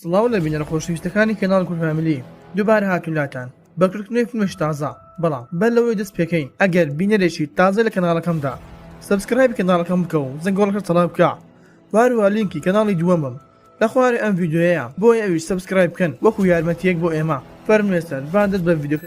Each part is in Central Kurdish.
سڵاو لە بینەرە خۆشەویستەکانی کەناڵ کورد فامیلی دووبارە هاتوولاتان بەکردنەوەی فیلمێکی تازە بەڵام بەر لەوەی دەست پێکەین ئەگەر بینەرێکی تازە لە کەناڵەکەمدا سبسکرایب کەناڵەکەم بکە و زەنگۆڵەکە تەڵاب بکە واروها لینکی کەناڵی دووەمم لە خوارێ ئەم ڤیدیۆیە بۆیە ئەویش سبسکرایب بکەن وەکو یارمەتیەک بۆ ئێمە فەرمێستەر با دەست بە ڤیدیۆ.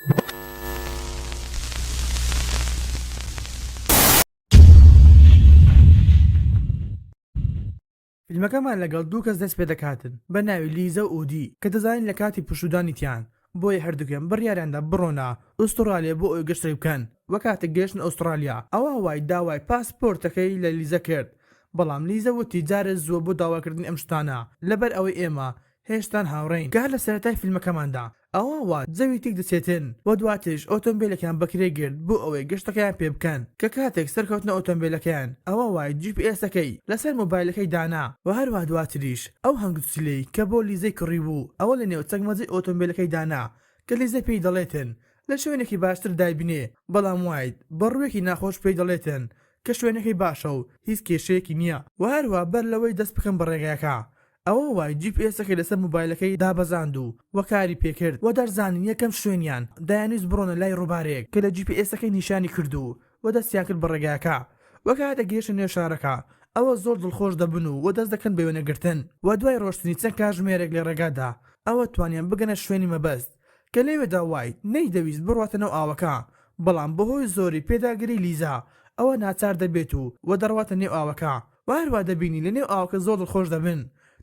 فیلمەکەمان لەگەڵ دوو کەس دەست پێ دەکاتن بە ناوی لیزە و ئودی کە دەزانین لە کاتی پشودانی تیان بۆیە هەردووکیان بڕیاریاندا بڕۆنە ئوسترالیا بۆ ئەوی گەشتێک بکەن وە کاتێک گەشتن ئوسترالیا ئەوە وای داوای پاسپۆرتەکەی لە لیزە کرد بەڵام لیزە وتی جارە زووە بۆ داواکردنی ئەم شتانە لەبەر ئەوەی ئێمە هێشتان هاوڕێین گار لە سەرەتای فیلمەکەماندا ئەوە وا جەوی تێک دەچێتن وە دواتش ئۆتۆمبیلەکان بەکرێ گرت بۆ ئەوەی گەشتەکەیان پێ بکەن کە کاتێک سەرکەوتنە ئۆتۆمبیلەکەیان ئەوە وای GPS-ەکەی لەسەر مۆبایلەکەی دانا و هەروە دواتریش ئەو هەنگوچیلەی کە بۆ لیزەی کڕی بوو ئەوە لە نێو چەکمەجەی ئۆتۆمبیلەکەی دانا کە لیزە پێی دەڵێتن لە شوێنێکی باشتر دایبنێ بەڵام وایت بەڕوویەکی ناخۆش پێی دەڵێتن کە شوێنەکەی باشە و هیچ کێشەیەکی نییە و هەروە بەر لەوەی دەست بکەم بە ڕێگایەکە ئەوە وای GPS-ەکەی لەسەر مۆبایلەکەی دابەزاند و وەکاری پێکرد و دەرزانین یەکەم شوێنیان دایانویست بڕۆنە لای ڕووبارێک کە لە GPS-ەکەی نیشانی کردو و دەستیان کرد بە ڕێگایەکە وە کاتە گەیشتە نێو شارەکە ئەوە زۆر دڵخۆش دەبن و دەست دەکەن بە وێنەگرتن و دوای ڕۆشتنی چەند کاتژمێرێک لە ڕێگادا ئەوە توانیان بگەنە شوێنی مەبەست کە لێوێدا وای نەیدەویست بڕواتە نەو ئاوەکە بەڵام بەهۆی زۆری پێداگری لیزا ئەوە ناچار دەبێت و دەڕواتە نێو ئاوەکە و هەروە دەبینی لە نێو ئاوەکە زۆر دڵخۆش دەبن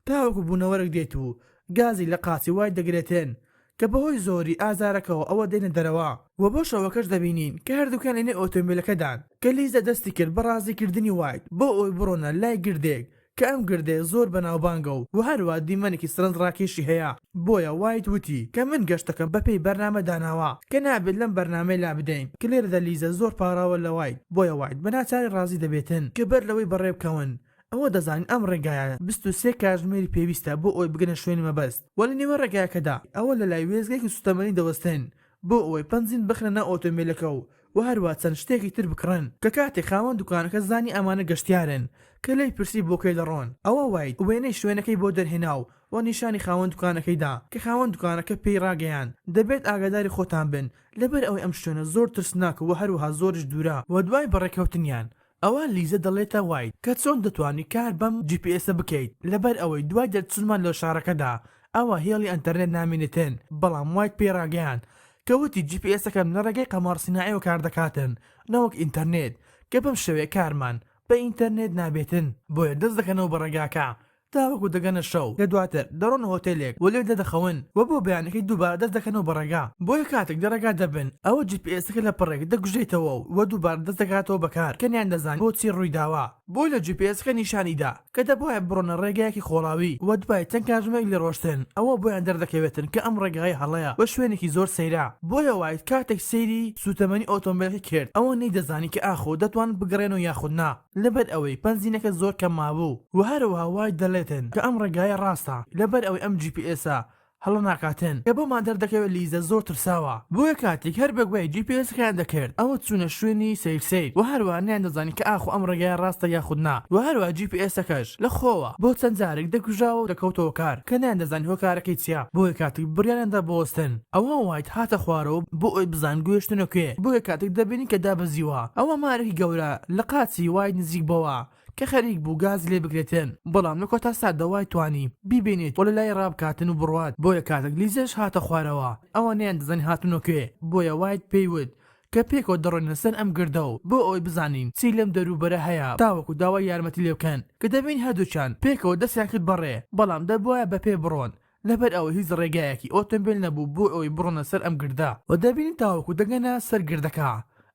تاوەکو بوونەوەرەك دێت و گازی لە قاچی وای دەگرێتن کە بەهۆی زۆری ئازارەکەەوە ئەوە دێنە دەرەوە و بۆ شەوەکەش دەبینین کە هەردووکان لەنێ ئۆتۆمبیلەکەدان کە لیزە دەستی کرد بە ڕازیکردنی وایت بۆ ئەوی بڕۆنە لای گردێک کە ئەم گردێ زۆر بەناوبانگە و هەروە دیمەنێکی سرنج ڕاکێشی هەیە بۆیە وایت وتی کە من گەشتەکەم بەپێی بەرنامە داناوە کە نابێت لەم بەرنامەی لا بدەین کە لێرەدا لیزە زۆر پاراوە لە وایت بۆیە وایت بە ناچاری ڕازی دەبێتن کە بەر لەوەی بەڕێ بکەون ئەوە دەزانین ئەم ڕێگایە 23 کاتژمێری پێویستە بۆ ئەوی بگەنە شوێنی مەبەست وە لە نێوە ڕێگایەکەدا ئەوە لە لای وێزگێکی سوتەمەنی دەوەستن بۆ ئەوەی پەنجین بخرێنە ئۆتۆمبیلەکە و هەروە چەند شتێکی تر بکڕن کە کاتێک خاوەن دوکانەکە زانی ئەمانە گەشتیارن کە لەی پرسی بۆکەی دەڕۆن ئەوە وایت وێنەی شوێنەکەی بۆ دەرهێناو و نیشانی خاوەن دوکانەکەیدا کە خاوەن دوکانەکە پێی ڕاگەیان دەبێت ئاگاداری خۆتان بن لەبەر ئەوەی ئەم شوێنە زۆر ترسناک و هەروەها زۆرش دوورە و دوای بەڕێکەوتنیان ئەوە لیزە دەڵێتە وایت کە چۆن دەتوانی کار بەم GPS بکەیت لەبەر ئەوەی دوای دەرچوونمان لە شارەکەدا ئەوە هێڵی ئەنتەرنێت نامێنێتن بەڵام وایت پێڕاگەیان کەوتی GPS-ئەکەم لە ڕێگەی قەمارسیناییەوە کار دەکاتن نەوەک ئینتەرنێت کە بەم شەوێ کارمان بە ئینتەرنێت نابێتن بۆیە دەست دەکەنەوە بە ڕێگاکە تاوەکو دەگەنە شەو لە دواتر دەڕۆنە هۆتێلێک و لێ دەدەخەون و بۆ بەیانەکەی دووبارە دەست دەکەنەوە بە ڕێگا بۆیە کاتێک لە ڕێگا دەبن ئەوە GPS-ئەکە لە پڕێک دەگوژێتەوە و دووبارە دەست دەکاتەوە بەکار کەنیان دەزان بۆچی ڕوویداوە بۆی لە GPS-ئەکە نیشانیدا کە دەبایە بڕۆنە ڕێگایەکی خۆڵاوی و دوای چەند کاتژمێک لێ ڕۆشتن ئەوە بۆیان دەردەکەوێتن کە ئەم ڕێگای هەڵەیە بە شوێنێکی زۆر سەیرا بۆیە وایت کاتێک سەیری سوتەمەنی ئۆتۆمبیلەکەی کرد ئەوە نەیدەزانی کە ئاخۆ دەتوان بگەڕێنەوە یاخود نا لەبەر ئەوەی پەنجینەکە زۆر کەم مابوو و هەروەها وایت دەڵێتن کە ئەم ڕێگایە ڕاستە لەبەر ئەوەی ئەم GPS-ە هەڵە ناکاتن کە بۆمان دەردەکەوێت لیزە زۆر ترساوە بۆیە کاتێک هەر بەگوای GPS-ەکەیان دەکرد ئەوە چوونە شوێنی سیر و هەروە نیان دەزانی کە ئاخۆ ئەم ڕێگایە ڕاستە یاخود نا و هەروە GPS-ئەکەش لە خۆوە بۆ چەند جارێک دەکوژاوە و دەکەوتەوە کار کە نیان دەزانی هۆکارەکەی چییە بۆیە کاتێک بڕیاندا بۆستن ئەوە وایت هاتە خوارەوە بۆ ئەوی بزان گوێشتنەکوێ بۆیە کاتێک دەبینی کە دابەزیوە ئەوە مارێکی گەورە لە قاچی وایت نزیک بەوە کە خەریک بوو گاز لێ بگرێتن بەڵام لە کۆتا سادەوای توانی بیبێنێت وە لە لای ڕابکاتن و بڕوات بۆیە کاتێک لیزەش هاتە خوارەوە ئەوە نیان دەزانی هاتنۆکوێ بۆیە وایت پێیوت کە پێکەوە دەڕۆینە سەر ئەم گردە و بۆ ئەوی بزانین چی لەم دەروبەرە هەیە تاوەکو داوای یارمەتی لێ بکەن کە دەبین هەردووچان پێکەوە دەستیان کرد بەڕێ بەڵام دەبوایە بەپێ بڕۆن لەبەر ئەوە هیچ ڕێگایەکی ئۆتۆمبیل نەبوو بۆ ئەوی بڕۆنە سەر ئەم گردە و دەبینین تاوەکو دەگەنە سەر گردەکە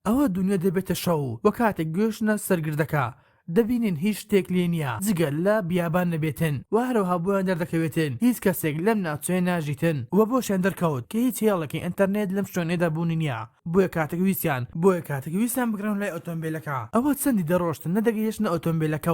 ئەوە دنیا دەبێتە شەو و کاتێک گەشتنە سەر گردەکە دەبینین هیچ شتێک لێ نییە جگە لە بیابان نەبێتن و هەروەها بۆیان دەردەکەوێتن هیچ کەسێک لەم ناوچەیە ناژیتن و بۆشیان دەرکەوت کە هیچ هێڵێکی ئینتەرنێت لەم شوێنێدا بوونی نییە بۆیە کاتێک ویستیان بگرن لای ئۆتۆمبیلەکە ئەوە چەندی دەڕۆشتن نەدەگەیشتنە ئۆتۆمبیلەکە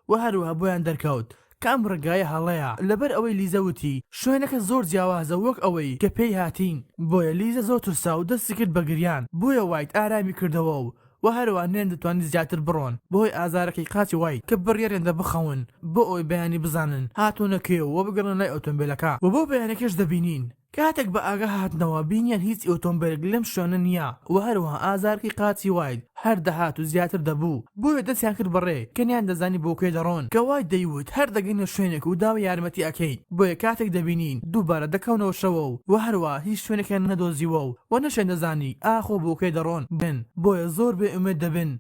و هەروەها بۆیان دەرکەوت کە ئەم ڕێگایە هەڵەیە لەبەر ئەوەی لیزەوتی شوێنەکە زۆر جیاوازە وەک ئەوەی کە پێی هاتین بۆیە لیزە زۆر ترسا و دەستی کرد بە گریان بۆیە وایت ئارامی کردەوە و هەروە نێن دەتوانین زیاتر بڕۆن بۆهۆی ئازارەکەی قاچی وایت کە بڕیارێندا بخەون بۆ ئەوی بەیانی بزانن هاتوونە کێوە بگەڕن لای ئۆتۆمبیلەکە و بۆ بەیانەکەش دەبینین کاتێک بە ئاگا هاتنەوە بینیان هیچ ئۆتۆمبیلێک لەم شوێنە نییە و هەروەها ئازارکی قاچی وایت هەر دەهات و زیاتر دەبوو بۆیە دەستیان کرد بەڕێ کەنیان دەزانی بۆ کوێ دەڕۆن کە وایت دەیوت هەر دەگەینە شوێنێک و داوای یارمەتی ئەکەین بۆیە کاتێک دەبینین دووبارە دەکەونەوە شەوە و هەروە هیچ شوێنێکیان نەدۆزیوە و نەشێن دەزانی ئاخۆ بۆ کوێ دەڕۆن بن بۆیە زۆر بێ ئومێد دەبن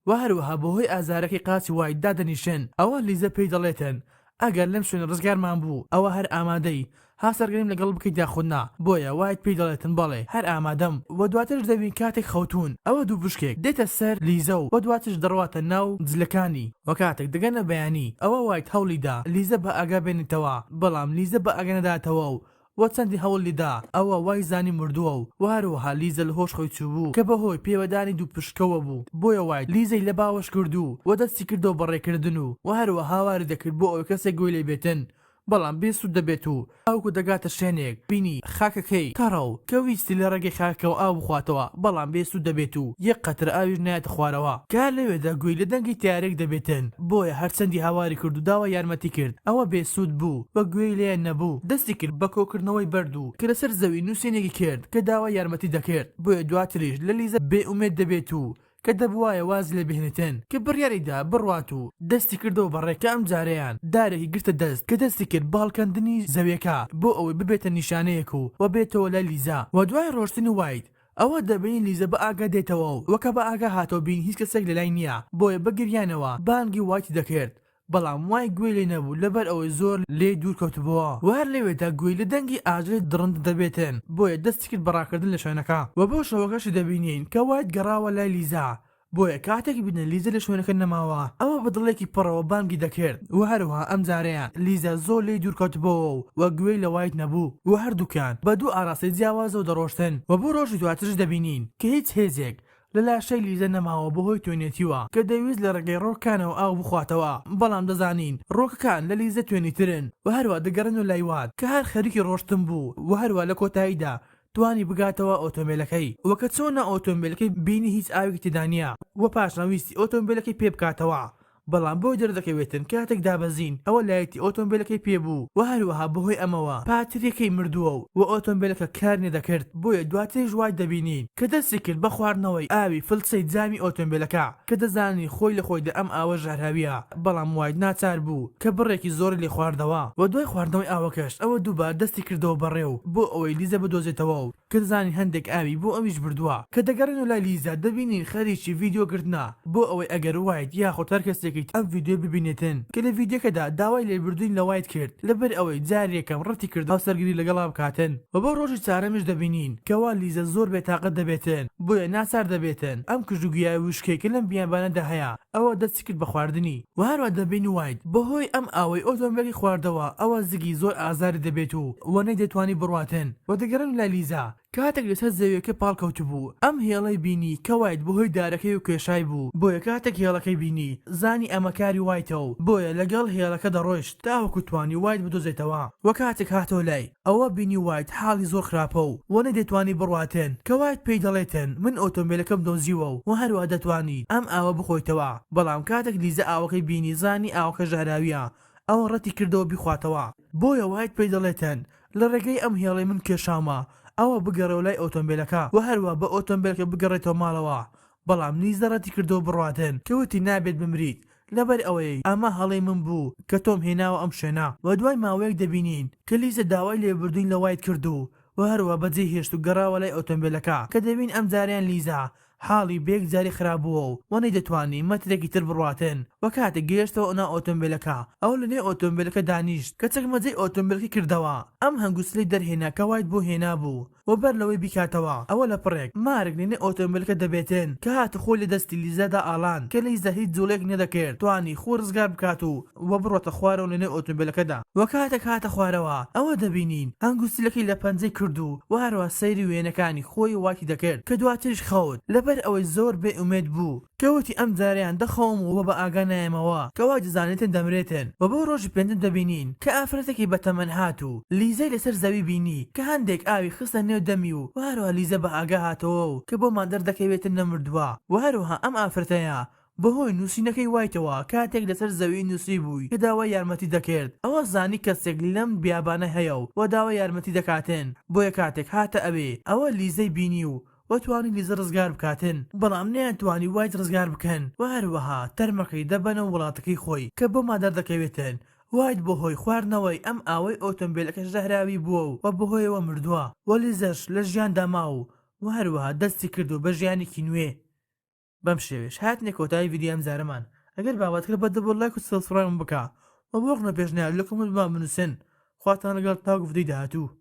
و هەروەها بەهۆی ئازارەکەی قاچی وایت دادەنیشن ئەوە لیزە پێی دەڵێتن ئەگەر لەم شوێنە ڕزگارمان بوو ئەوە هەر ئامادەی هاسەرگەریم لەگەڵ بکەیت یاخودنا بۆیە وایت پێی دەڵێتن بەڵێ هەر ئامادەم و دواترش دەبین کاتێک خەوتون ئەوە دوو بشکێک دێتە سەر لیزە و دواترش دەڕواتە ناو جلەکانی و کاتێک دەگەنە بەیانی ئەوە وایت هەوڵیدا لیزە بە ئاگا بێنێتەوە بەڵام لیزە بە ئاگا نەداتەوە و چەندی هەوڵیدا ئەوە وای زانی مردووە و هەروەها لیزە لە هۆش خۆی چوو کە بەهۆی پێوەدانی دوو پشکەوە بوو بۆیە وایت لیزەی لە باوەش کردو و دەستی کردەوە بەڕێکردن و هەروە هاواری دەکرد بۆ ئەوەی کەسێک گوێی لێ بێتن بەڵام بێسوود دەبێت و ئەوکو دەگاتە شوێنێک بینی خاکەکەی کەڕەو کە ویستی لە ڕێگەی خاکەوە ئاو بخواتەوە بەڵام بێسوود دەبێت و یەک قەتر ئاویش نایەتە خوارەوە کار لەوێدا گوێی لە دەنگی تیارێک دەبێتن بۆیە هەرچەندی هاواری کرد و داوای یارمەتی کرد ئەوە بێسوود بوو بە گوێی لێیان نەبوو دەستی کرد بە کۆکردنەوەی بەردوو کە لەسەر زەوی نووسینێکی کرد کە داوای یارمەتی دەکرد بۆیە دواتریش لە لیزە بێئومێد دەبێت و کە دەبوایە واز لێ بهێنێتن کە بڕیاریدا بڕوات و دەستی کردەوە بەڕێکە ئەم جارەیان دارێکی گرتە دەست کە دەستی کرد باڵکەندنی زەویەکە بۆ ئەوەی ببێتە نیشانەیەک و بێتەوە لە لیزا و دوای ڕۆشتنی وایت ئەوە دەبین لیزە بە ئاگا دێتەوە و وەکە بە ئاگا هاتەوە بین هیچ کەسێک لەلای نییە بۆیە بەگریانەوە بانگی وایتی دەکرد بەڵام وای گوێی لێ نەبوو لەبەر ئەوەی زۆر لێ دوور کەوتبووە و هەر لەوێدا گوێی لە دەنگی ئاژەی دڕند دەبێتن بۆیە دەستی کرد بەڕاکردن لە شوێنەکە و بۆ شەوەکەشی دەبینین کە وایت گەڕاوە لای لیزا بۆیە کاتێک بینە لیزە لە شوێنەکە نەماوە ئەوە بە دڵێکی پڕەوە بانگی دەکرد و هەروەها ئەم جارەیان لیزە زۆر لێی دوورکەوتبەوە و گوێی لە وایت نەبوو و هەردووکیان بە دوو ئاراستەی جیاوازە و دەڕۆشتن و بۆ ڕۆژی دواترش دەبینین کە هیچ هێزێک لە لاشەی لیزە نەماوە بەهۆی توێنێتیوە کە دەویست لە ڕێگەی ڕۆکانەوە ئاو بخواتەوە بەڵام دەزانین ڕۆکەکان لە لیزە توێنیترن و هەروە دەگەڕن و لای وات کە هەر خەریکی ڕۆشتن بوو و هەروە لە کۆتاییدا توانی بگاتەوە ئۆتۆمبیلەکەی وەکە چۆنە ئۆتۆمبیلەکەی بینی هیچ ئاوێکی تێدانە و پاشنەویستی ئۆتۆمبیلەکەی پێ بکاتەوە بەڵام بۆی دەردەکەوێتن کاتێک دابەزین ئەوە لایەتی ئۆتۆمبیلەکەی پێبوو و هەروەها بەهۆی ئەمەوە پاتریەکەی مردووە و ئۆتۆمبیلەکە کار نێدەکرد بۆیە دواتر ژوای دەبینین کە دەستی کرد بە خواردنەوەی ئاوی فلسەی جامی ئۆتۆمبیلەکە کە دەزانی خۆی لە خۆیدا ئەم ئاوە ژەرهاویە بەڵام وایت ناچار بوو کە بڕێکی زۆر لێ خواردەوە و دوای خواردنەوەی ئاوەکەش ئەوە دووبار دەستی کردەوە بەڕێو بۆ ئەوەی لیزە بدۆزێتەوە و کە دەزانی هەندێک ئاوی بۆ ئەویش بردووە کە دەگەڕێن و لای لیزا دەبینین خەریکی ڤیدیۆگرتنا بۆ ئەوەی ئەگەر وایت یاخۆ هەر کەسێکی ئەم ڤیدیۆ ببینێتن کە لە ڤیدیۆکەدا داوای لێبوردووین لە وایت کرد لەبەر ئەوەی جارێکم ڕەتی کرد هاوسەرگیری لەگەڵا بکاتن و بۆ ڕۆژی چارەمش دەبینین کەوا لیزە زۆر بێتاقەت دەبێتن بۆیە ناچار دەبێتن ئەم کژوگیای وشکێک لەم بیانبانەدا هەیە ئەوە دەستی کرد بە خواردنی و هەروە دەبین وایت بەهۆی ئەم ئاوەی ئۆتۆمبیلی خواردەوە ئەوە زگی زۆر ئازاری دەبێت و وەنەی دەتوانی بڕواتن و دەگەڕن لە لیزا کاتێک لەسەر زەویەکە پاڵکەوت بوو ئەم هێڵەی بینی کە وایت بەهۆی دارەکەی و کێشای بوو بۆیە کاتێک هێڵەکەی بینی زانی ئەمە کاری وایتەوە بۆیە لەگەڵ هێڵەکە دەڕۆیشت تاوەکو توانی وایت بدۆزێتەوە و کاتێک هاتەوە لای ئەوە بینی وایت حاڵی زۆر خراپە و وەنە دەتوانی بڕواتن کە وایت پێی دەڵێتن من ئۆتۆمبیلەکەم دۆزیوە و هەروە دەتوانی ئەم ئاوە بخۆیتەوە بەڵام کاتێک لیزە ئاوەکەی بینی زانی ئاوەکە ژاراویە ئەوە ڕەتی کردەوە بیخواتەوە بۆیە وایت پێی دەڵێتن لە ڕێگەی ئەم هێڵەی من کێشامە ئەوە بگەڕێەوە لای ئۆتۆمبیلەکە و هەروە بە ئۆتۆمبیلەکە بگەڕێتەوە ماڵەوە بەڵام لیزە ڕەتی کردەوە بڕواتن کەوتی نابێت بمریت لەبەر ئەوەی ئەمە هەڵەی من بوو کە تۆم هێناوە ئەم شوێنە و دوای ماوەیەک دەبینین کە لیزە داوای لێبوردووین لە وایت کردو و هەروە بەجێ هێشت و گەڕاوە لای ئۆتۆمبیلەکە کە دەبین ئەم جاریان لیزە حاڵی بێک جاری خراپبووە و وەنەی دەتوانی مەترێکی تر بڕواتن و کاتێک گەیشتەوە ئەنا ئۆتۆمبیلەکە ئەو لەنێ ئۆتۆمبیلەکە دانیشت کە چەکمەجەی ئۆتۆمبیلەکەی کردەوە ئەم هەنگوسلەی دەرهێنا کە وایت بۆ هێنا بوو و بەر لەوەی بیکاتەوە ئەوە لە پڕێک مارێک لێنێ ئۆتۆمبیلەکە دەبێتن کە هاتە خۆی لە دەستی لیزەدا ئاڵان کە لیزە هیچ جوڵێک نەدەکرد توانی خۆ ڕزگار بکات و بڕۆتە خوارەوە لەنێ ئۆتۆمبیلەکەدا و کاتێک هاتە خوارەوە ئەوە دەبینین هەنگوسلەکەی لە پەنجەی کردو و هەروە سەیری وێنەکانی خۆی واکی دەکرد کە دواترش خەوت لەبەر ئەوەی زۆر بێ ئومێد بوو کەوتی ئەم جاریان دەخەوم و بە ئاگا نایەمەوە کەوا دەزانێتن دەمرێتن و بۆ ڕۆژ پێندن دەبینین کە ئافرەتێکی بەتەمەەن هاتوو لیزەی لەسەر زەوی بینی کە هەندێک ئاوی خستە نێو دەمی و هەروە لیزە بە ئاگا هاتەوە و کە بۆ مادەر دەکەوێتن نەمردووە و هەروەها ئەم ئافرەتەیە بەهۆی نووسینەکەی وایتەوە کاتێک لەسەر زەوی نووسی بووی کە داوای یارمەتی دەکرد ئەوە زانی کەسێک لەم بیابانە هەیە و داوای یارمەتی دەکاتن بۆیە کاتێک هاتە ئەوە لیزەی بینی و وەتوانی لیزە ڕزگار بکاتن بەڵام نەیانتوانی وایت ڕزگار بکەن و هەروەها تەرمەکەی دەبەنە وڵاتەکەی خۆی کە بۆ مادەر دەکەوێتن وایت بەهۆی خواردنەوەی ئەم ئاوەی ئۆتۆمبیلەکە ژەهراوی بووە و بەهۆیەوە مردووە و لیزەش لە ژیاندا ماو و هەروەها دەستی کردو بە ژیانێکی نوێ بەم شێوێش هاتنێک کۆتایی ڤیدیۆ ئەم زارەمان ئەگەر باوات کرد بە دەبۆ لایک و سبسکرایب بکە و بۆ ڕنە پێشنیار لە کۆمنت بنووسن خواتان لەگەڵ تا گفتەی داهاتوو.